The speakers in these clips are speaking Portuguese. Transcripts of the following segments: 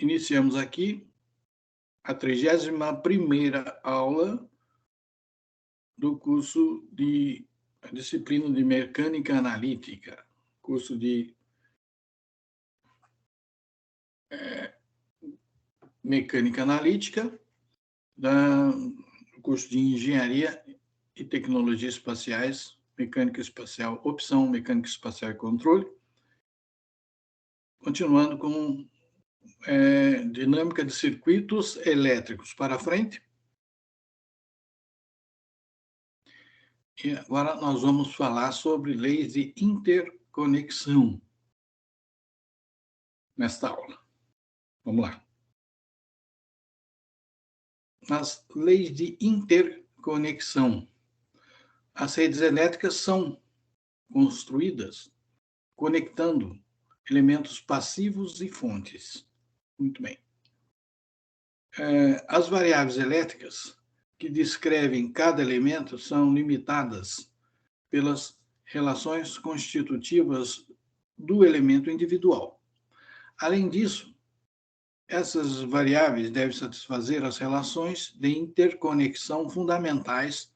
iniciamos aqui a 31ª aula do curso de disciplina de Mecânica Analítica, curso de Mecânica Analítica, do curso de Engenharia e Tecnologias Espaciais, Mecânica Espacial, opção Mecânica Espacial e Controle, continuando com dinâmica de circuitos elétricos para frente. E agora nós vamos falar sobre leis de interconexão nesta aula. Vamos lá. As leis de interconexão. As redes elétricas são construídas conectando elementos passivos e fontes. Muito bem. As variáveis elétricas que descrevem cada elemento são limitadas pelas relações constitutivas do elemento individual. Além disso, essas variáveis devem satisfazer as relações de interconexão fundamentais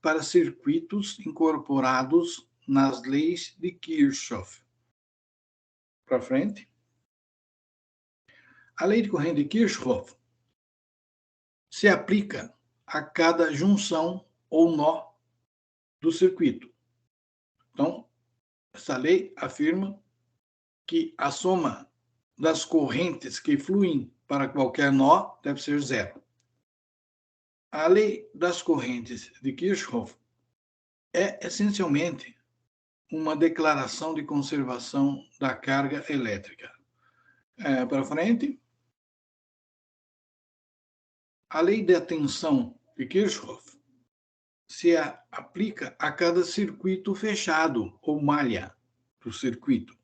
para circuitos incorporados nas leis de Kirchhoff. Para frente. A lei de corrente de Kirchhoff se aplica a cada junção ou nó do circuito. Então, essa lei afirma que a soma das correntes que fluem para qualquer nó deve ser zero. A lei das correntes de Kirchhoff é essencialmente uma declaração de conservação da carga elétrica. Para frente. A lei da tensão de Kirchhoff se aplica a cada circuito fechado ou malha do circuito.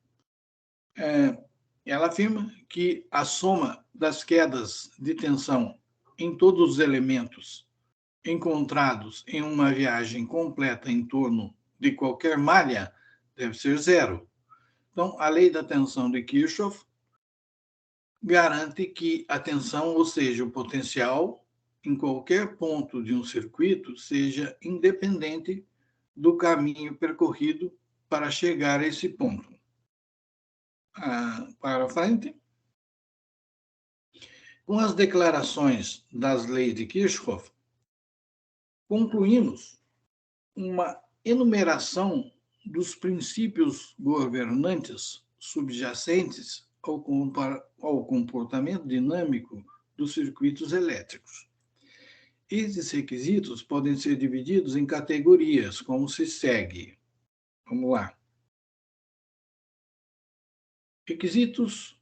Ela afirma que a soma das quedas de tensão em todos os elementos encontrados em uma viagem completa em torno de qualquer malha deve ser zero. Então, a lei da tensão de Kirchhoff garante que a tensão, ou seja, o potencial, em qualquer ponto de um circuito, seja independente do caminho percorrido para chegar a esse ponto. Para frente. Com as declarações das leis de Kirchhoff, concluímos uma enumeração dos princípios governantes subjacentes ao comportamento dinâmico dos circuitos elétricos. Esses requisitos podem ser divididos em categorias, como se segue. Vamos lá. Requisitos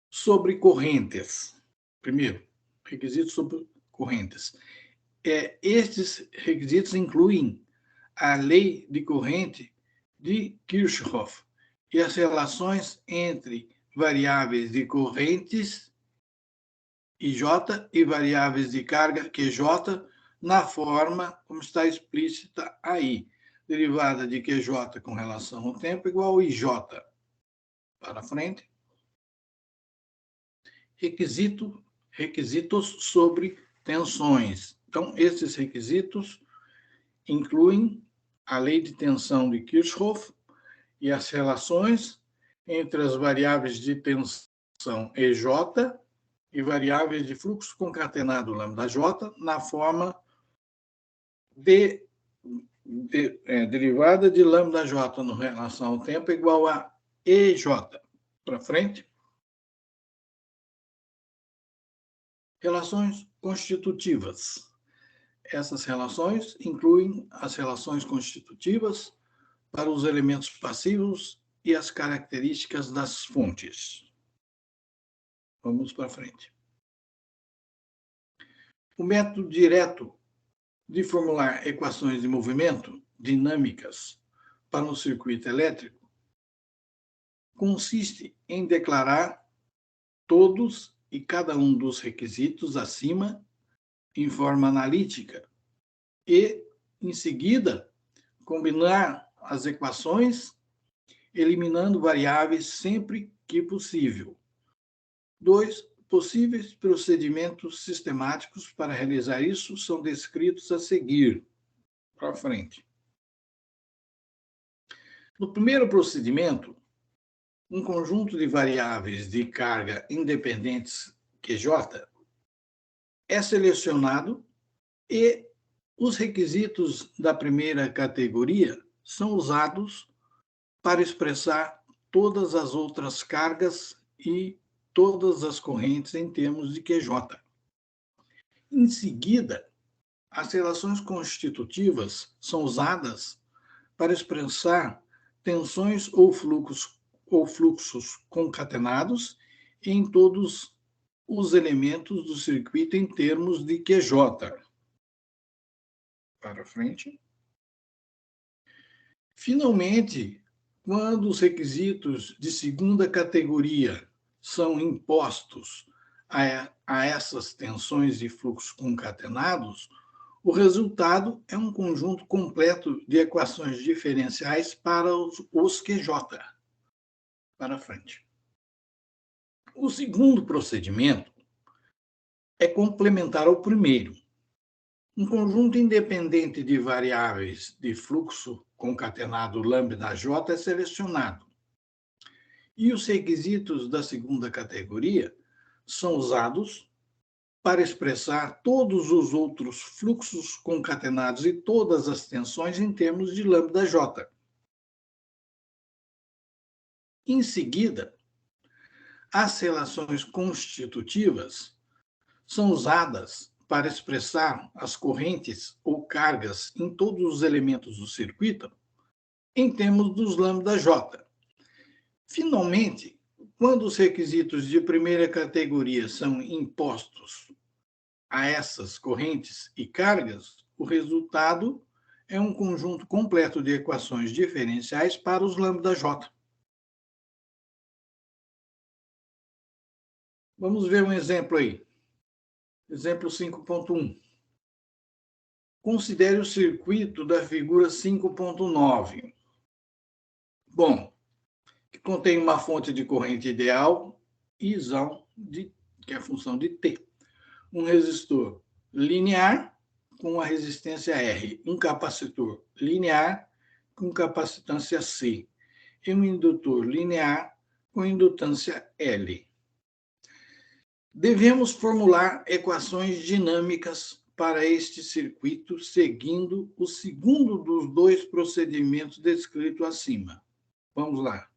sobre correntes. Primeiro, requisitos sobre correntes. Estes requisitos incluem a lei de corrente de Kirchhoff e as relações entre variáveis de correntes IJ e variáveis de carga QJ na forma como está explícita aí. Derivada de QJ com relação ao tempo igual a IJ. Para frente. Requisitos sobre tensões. Então, esses requisitos incluem a lei de tensão de Kirchhoff e as relações entre as variáveis de tensão EJ e variáveis de fluxo concatenado λJ na forma derivada de λJ no relação ao tempo igual a EJ. Para frente. Relações constitutivas. Essas relações incluem as relações constitutivas para os elementos passivos e as características das fontes. Vamos para frente. O método direto de formular equações de movimento dinâmicas para um circuito elétrico consiste em declarar todos e cada um dos requisitos acima em forma analítica e, em seguida, combinar as equações, eliminando variáveis sempre que possível. 2. possíveis procedimentos sistemáticos para realizar isso são descritos a seguir. Para frente. No primeiro procedimento, um conjunto de variáveis de carga independentes QJ é selecionado e os requisitos da primeira categoria são usados para expressar todas as outras cargas e todas as correntes em termos de QJ. Em seguida, as relações constitutivas são usadas para expressar tensões ou fluxos concatenados em todos os elementos do circuito em termos de QJ. Para frente. Finalmente, quando os requisitos de segunda categoria são impostos a essas tensões e fluxos concatenados, o resultado é um conjunto completo de equações diferenciais para os QJ. Para frente. O segundo procedimento é complementar ao primeiro. Um conjunto independente de variáveis de fluxo concatenado lambda-J é selecionado. E os requisitos da segunda categoria são usados para expressar todos os outros fluxos concatenados e todas as tensões em termos de lambda-J. Em seguida, as relações constitutivas são usadas para expressar as correntes ou cargas em todos os elementos do circuito em termos dos lambda-J. Finalmente, quando os requisitos de primeira categoria são impostos a essas correntes e cargas, o resultado é um conjunto completo de equações diferenciais para os lambda-J. Vamos ver um exemplo aí. Exemplo 5.1. Considere o circuito da figura 5.9. Bom, que contém uma fonte de corrente ideal, Isão, que é a função de T. Um resistor linear com a resistência R, um capacitor linear com capacitância C e um indutor linear com indutância L. Devemos formular equações dinâmicas para este circuito seguindo o segundo dos dois procedimentos descritos acima. Vamos lá.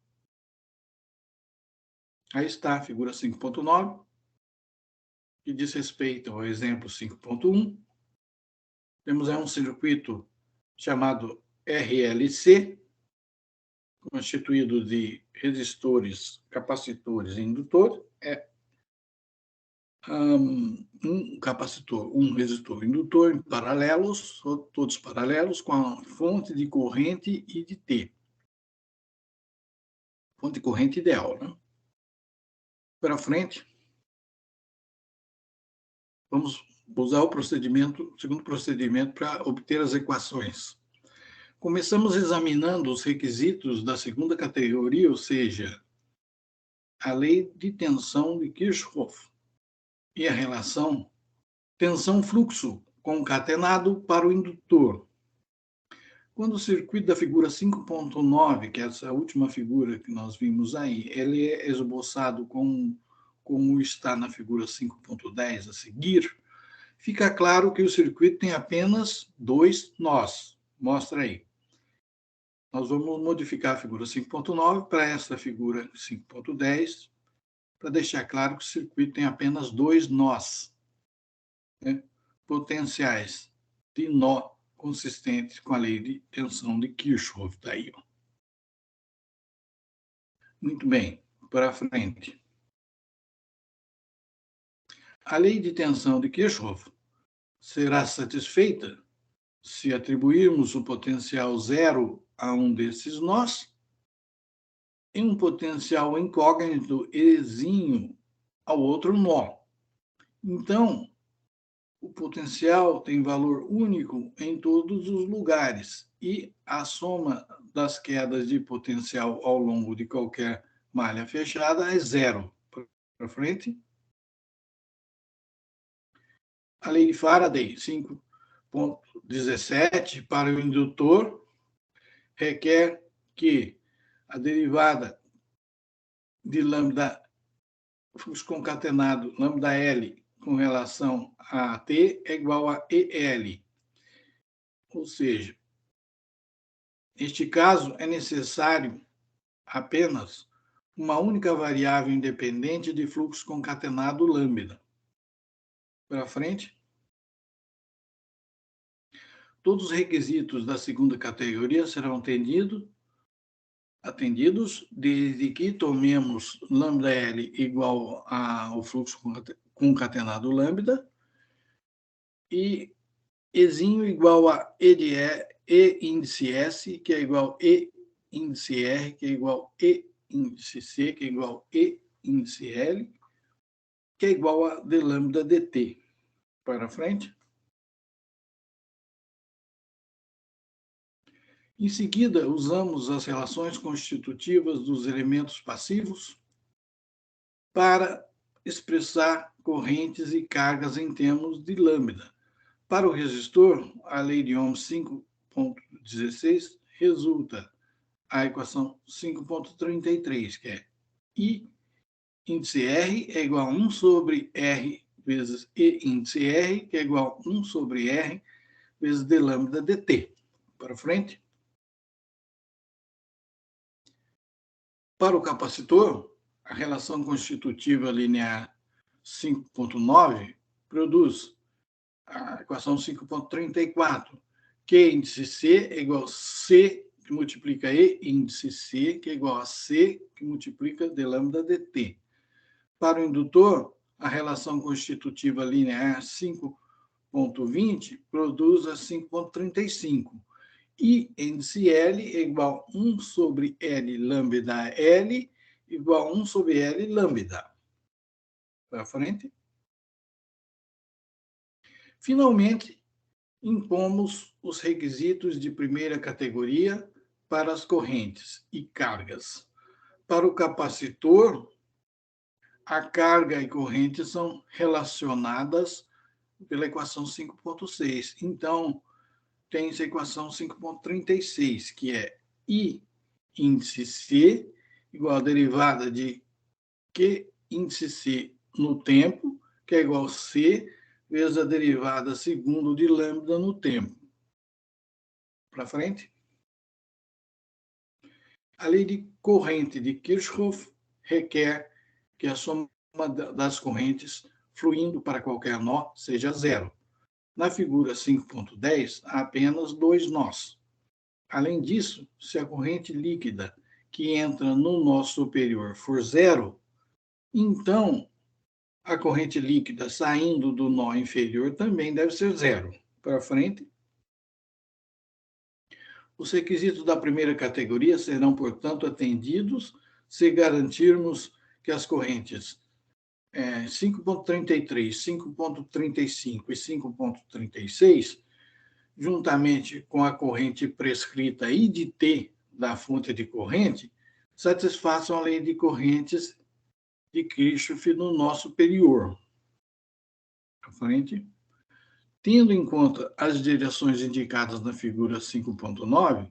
Aí está a figura 5.9, que diz respeito ao exemplo 5.1. Temos aí um circuito chamado RLC, constituído de resistores, capacitores e indutor. Um capacitor, um resistor indutor paralelos, todos paralelos, com a fonte de corrente e de T. Fonte de corrente ideal, né? Para frente, vamos usar o segundo procedimento para obter as equações. Começamos examinando os requisitos da segunda categoria, ou seja, a lei de tensão de Kirchhoff e a relação tensão-fluxo concatenado para o indutor. Quando o circuito da figura 5.9, que é essa última figura que nós vimos aí, ele é esboçado como está na figura 5.10 a seguir, fica claro que o circuito tem apenas dois nós. Mostra aí. Nós vamos modificar a figura 5.9 para essa figura 5.10, para deixar claro que o circuito tem apenas dois nós, né, potenciais de nó consistentes com a lei de tensão de Kirchhoff. Daí, ó. Muito bem, para frente. A lei de tensão de Kirchhoff será satisfeita se atribuirmos o potencial zero a um desses nós e um potencial incógnito exímio ao outro nó. Então, o potencial tem valor único em todos os lugares e a soma das quedas de potencial ao longo de qualquer malha fechada é zero. Para frente. A lei de Faraday, 5.17, para o indutor, requer que a derivada de lambda fluxo concatenado lambda L com relação a T é igual a EL. Ou seja, neste caso é necessário apenas uma única variável independente de fluxo concatenado lambda. Para frente. Todos os requisitos da segunda categoria serão atendidos desde que tomemos lambda L igual ao fluxo concatenado lambda e Ezinho igual a E de E índice S, que é igual a E índice R, que é igual a E índice C, que é igual a E índice L, que é igual a d lambda dt. Para frente. Em seguida, usamos as relações constitutivas dos elementos passivos para expressar correntes e cargas em termos de lambda. Para o resistor, a lei de Ohm 5.16 resulta a equação 5.33, que é I índice R é igual a 1 sobre R vezes E índice R, que é igual a 1 sobre R vezes d lambda dt. Para frente. Para o capacitor, a relação constitutiva linear 5.9 produz a equação 5.34, Q índice C é igual a C que multiplica E índice C, que é igual a C que multiplica d lambda dt. Para o indutor, a relação constitutiva linear 5.20 produz a 5.35. I índice L é igual a 1 sobre L lambda L igual a 1 sobre L lambda. Para frente. Finalmente, impomos os requisitos de primeira categoria para as correntes e cargas. Para o capacitor, a carga e corrente são relacionadas pela equação 5.6. Então, tem essa equação 5.36, que é I índice C igual a derivada de Q índice C no tempo, que é igual a C vezes a derivada segundo de lambda no tempo. Para frente. A lei de corrente de Kirchhoff requer que a soma das correntes fluindo para qualquer nó seja zero. Na figura 5.10, há apenas 2 nós. Além disso, se a corrente líquida que entra no nó superior for zero, então a corrente líquida saindo do nó inferior também deve ser zero. Para frente. Os requisitos da primeira categoria serão, portanto, atendidos se garantirmos que as correntes 5.33, 5.35 e 5.36, juntamente com a corrente prescrita I de T da fonte de corrente, satisfaçam a lei de correntes de Kirchhoff no nó superior. À frente. Tendo em conta as direções indicadas na figura 5.9,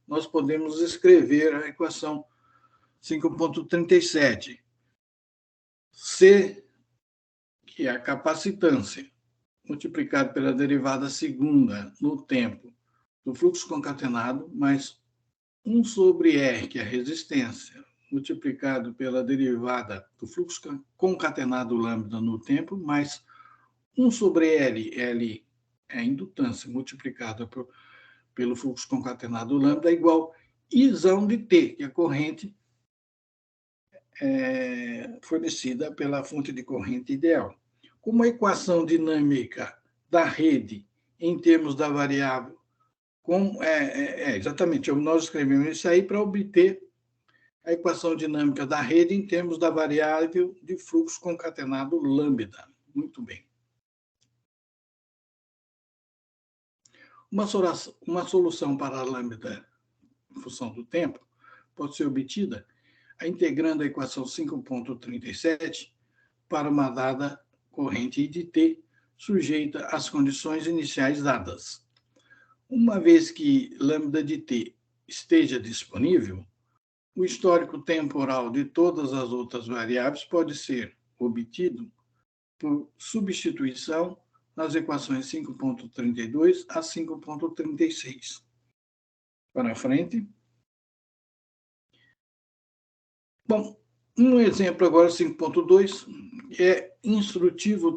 nós podemos escrever a equação 5.37. C, que é a capacitância, multiplicado pela derivada segunda no tempo do fluxo concatenado, mais 1 sobre R, que é a resistência, multiplicado pela derivada do fluxo concatenado lambda no tempo, mais 1 sobre L, L é a indutância, multiplicada pelo fluxo concatenado lambda, é igual a Ião de T, que é a corrente fornecida pela fonte de corrente ideal. Como a equação dinâmica da rede em termos da variável, exatamente, nós escrevemos isso aí para obter a equação dinâmica da rede em termos da variável de fluxo concatenado lambda. Muito bem. Uma solução para a lambda em função do tempo pode ser obtida integrando a equação 5.37 para uma dada corrente I de T sujeita às condições iniciais dadas. Uma vez que lambda de t esteja disponível, o histórico temporal de todas as outras variáveis pode ser obtido por substituição nas equações 5.32 a 5.36. Para frente. Bom, um exemplo agora, 5.2, é instrutivo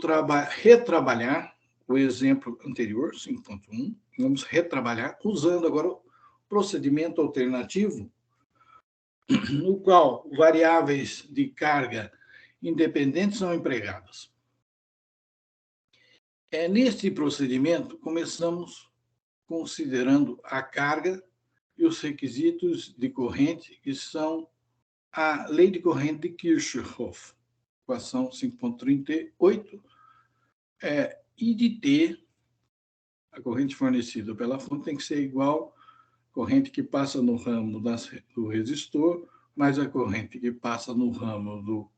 retrabalhar o exemplo anterior, 5.1. Vamos retrabalhar, usando agora o procedimento alternativo, no qual variáveis de carga independentes são empregadas. Neste procedimento, começamos considerando a carga e os requisitos de corrente, que são a lei de corrente de Kirchhoff, equação 5.38, I de T, a corrente fornecida pela fonte tem que ser igual à corrente que passa no ramo do resistor, mais a corrente que passa no ramo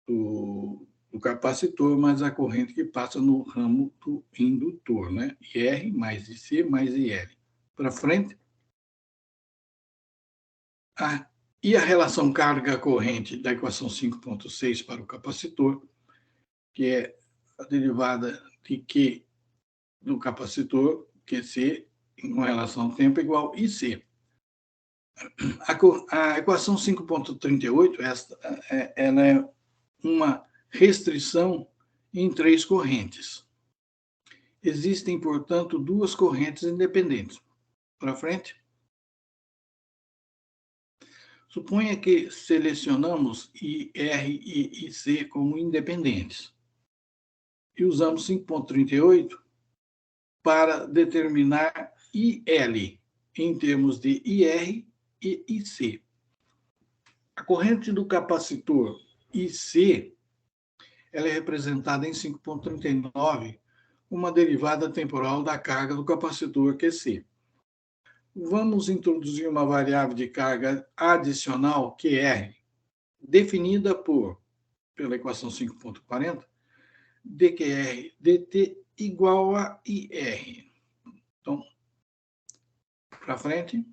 do capacitor, mais a corrente que passa no ramo do indutor, né? IR mais IC mais IL. Para frente. E a relação carga-corrente da equação 5.6 para o capacitor, que é a derivada de Q do capacitor, QC, com relação ao tempo, igual a IC. A equação 5.38, ela é uma restrição em três correntes. Existem, portanto, duas correntes independentes. Para frente. Suponha que selecionamos IR e IC como independentes e usamos 5.38 para determinar IL em termos de IR e IC. A corrente do capacitor IC ela é representada em 5.39, uma derivada temporal da carga do capacitor QC. Vamos introduzir uma variável de carga adicional, QR, definida pela equação 5.40, dQr dt igual a IR. Então, para frente.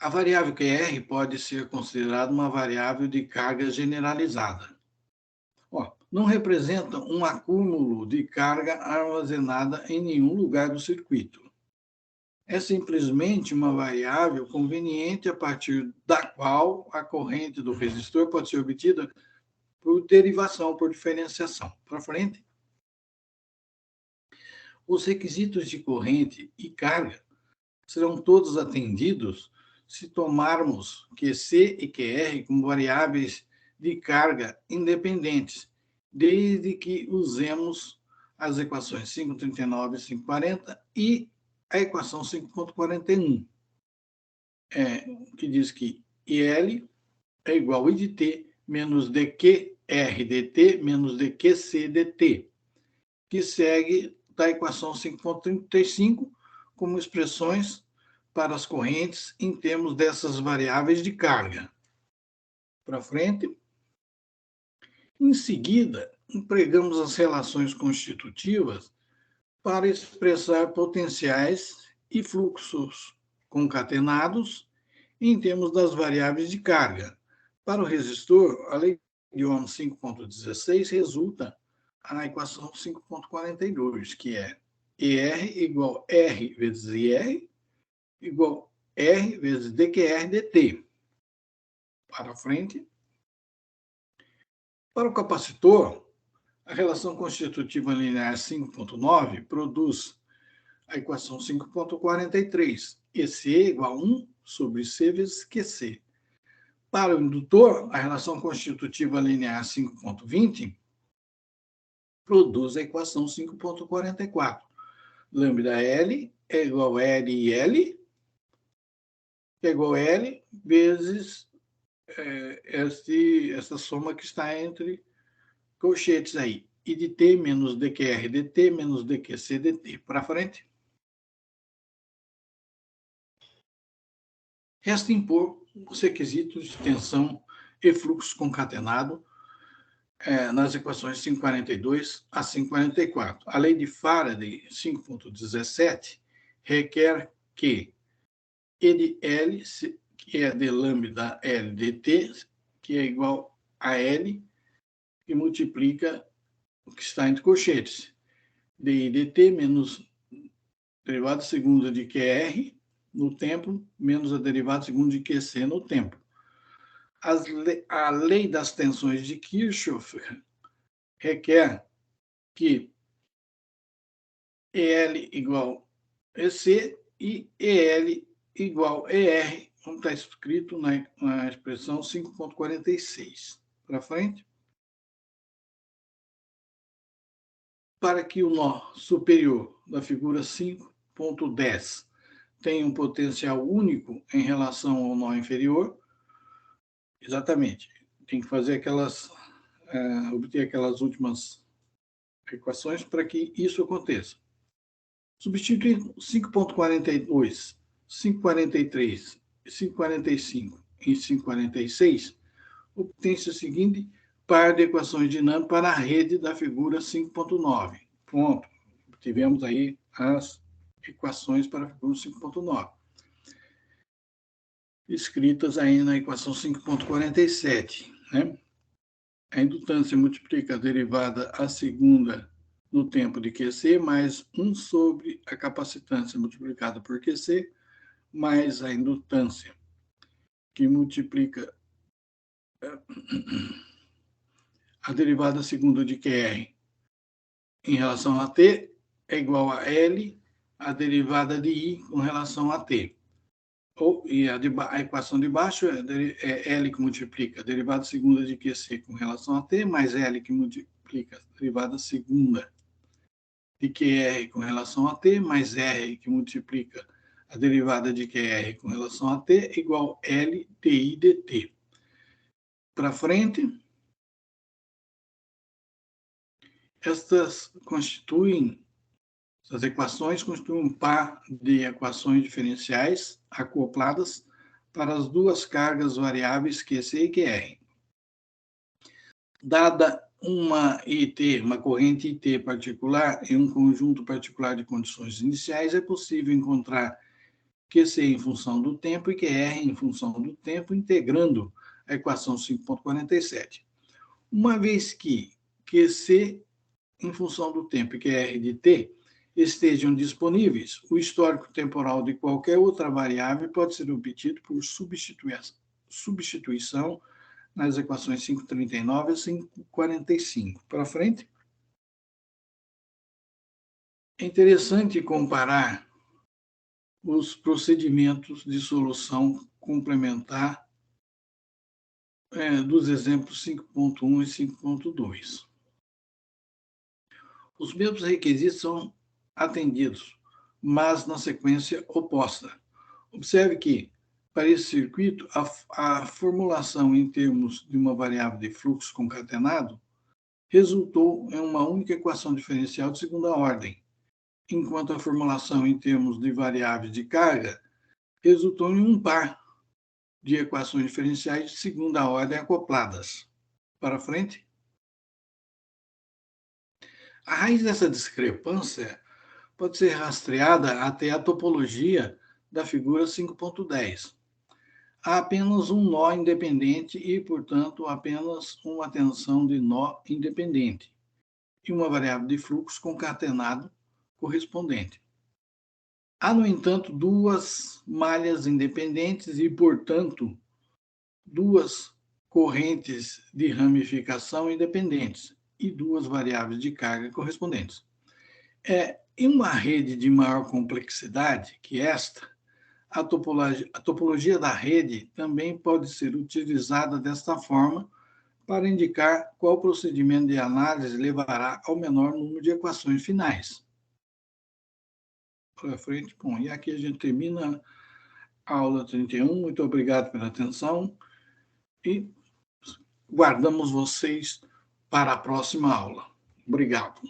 A variável QR pode ser considerada uma variável de carga generalizada. Não representa um acúmulo de carga armazenada em nenhum lugar do circuito. É simplesmente uma variável conveniente a partir da qual a corrente do resistor pode ser obtida por derivação, por diferenciação. Para frente. Os requisitos de corrente e carga serão todos atendidos se tomarmos QC e QR como variáveis de carga independentes, desde que usemos as equações 5.39 e 5.40 e a equação 5.41, que diz que IL é igual a I de T menos dQr dt menos dQc dt, que segue da equação 5.35 como expressões para as correntes em termos dessas variáveis de carga. Para frente. Em seguida, empregamos as relações constitutivas para expressar potenciais e fluxos concatenados em termos das variáveis de carga. Para o resistor, a lei de Ohm 5.16 resulta a equação 5.42, que é ER igual R vezes IR igual R vezes dQr dt. Para frente. Para o capacitor, a relação constitutiva linear 5.9 produz a equação 5.43, EC igual a 1 sobre C vezes QC. Para o indutor, a relação constitutiva linear 5.20 produz a equação 5.44. Lambda L é igual a LIL, que é igual a L vezes essa soma que está entre colchetes aí. I de T menos dQr dt menos dQc dt. Para frente. Resta impor os requisitos de tensão e fluxo concatenado nas equações 542 a 544. A lei de Faraday 5.17 requer que E de L, que é de lambda L dt, que é igual a L, que multiplica o que está entre colchetes. Di dt menos derivada segunda de QR no tempo, menos a derivada segunda de QC no tempo. A lei das tensões de Kirchhoff requer que EL igual EC e EL igual ER, como está escrito na expressão 5.46. Para frente. Para que o nó superior da figura 5.10 tenha um potencial único em relação ao nó inferior, exatamente, tem que fazer obter aquelas últimas equações para que isso aconteça. Substituindo 5.42, 5.43, 5.45 e 5.46, obtém-se o seguinte par de equações dinâmicas para a rede da figura 5.9. Pronto, tivemos aí as equações para a figura 5.9, escritas aí na equação 5.47, né? A indutância multiplica a derivada a segunda no tempo de QC, mais 1 sobre a capacitância multiplicada por QC, mais a indutância, que multiplica a derivada segunda de QR em relação a T é igual a L, a derivada de I com relação a T. E a equação de baixo é L que multiplica a derivada segunda de QC com relação a T, mais L que multiplica a derivada segunda de QR com relação a T, mais R que multiplica a derivada de QR com relação a T, igual L di dt. Para frente, essas equações constituem um par de equações diferenciais acopladas para as duas cargas variáveis QC e QR. Dada uma corrente IT particular em um conjunto particular de condições iniciais, é possível encontrar QC em função do tempo e QR em função do tempo, integrando a equação 5.47. Uma vez que QC em função do tempo e QR de T estejam disponíveis, o histórico temporal de qualquer outra variável pode ser obtido por substituição nas equações 539 a 545. Para frente. É interessante comparar os procedimentos de solução complementar dos exemplos 5.1 e 5.2. Os mesmos requisitos são atendidos, mas na sequência oposta. Observe que, para esse circuito, a formulação em termos de uma variável de fluxo concatenado resultou em uma única equação diferencial de segunda ordem, enquanto a formulação em termos de variáveis de carga resultou em um par de equações diferenciais de segunda ordem acopladas. Para frente. A raiz dessa discrepância pode ser rastreada até a topologia da figura 5.10. Há apenas um nó independente e, portanto, apenas uma tensão de nó independente e uma variável de fluxo concatenado correspondente. Há, no entanto, duas malhas independentes e, portanto, duas correntes de ramificação independentes e duas variáveis de carga correspondentes. Em uma rede de maior complexidade que esta, a topologia da rede também pode ser utilizada desta forma para indicar qual procedimento de análise levará ao menor número de equações finais. Para frente, bom, e aqui a gente termina a aula 31. Muito obrigado pela atenção e guardamos vocês para a próxima aula. Obrigado.